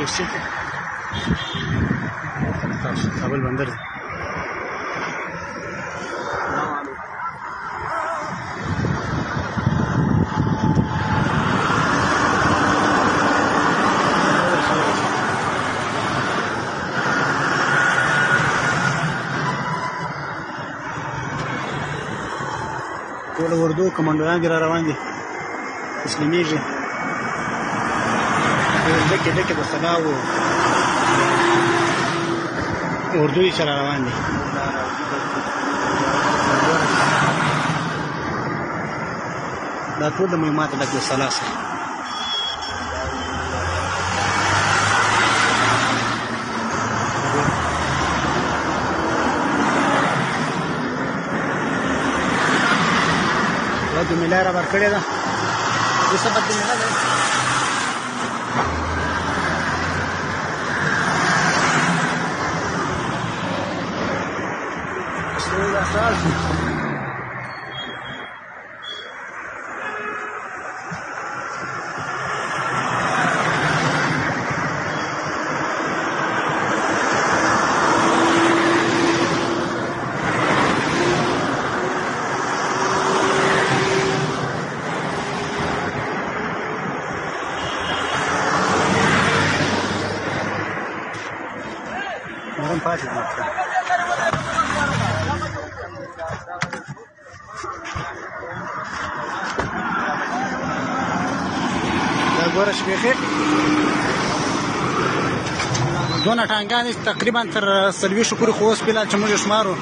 ټیکسي تاسو کابل بندر دی ټول اردو کمانډویان دي را روان دي تسلیمیږي ډکې ډکې د سلاو اردو یې سره روان دي دا ټول د مهماتو ډک د سلا سره د میله را بر کړې ده د سبت د میله ده نرم پاتې دي دا ګوره شپېخې دونه ټانګان دي تقریبا تر 40 پورې خو اوس فلحال چې موږ یې شمارو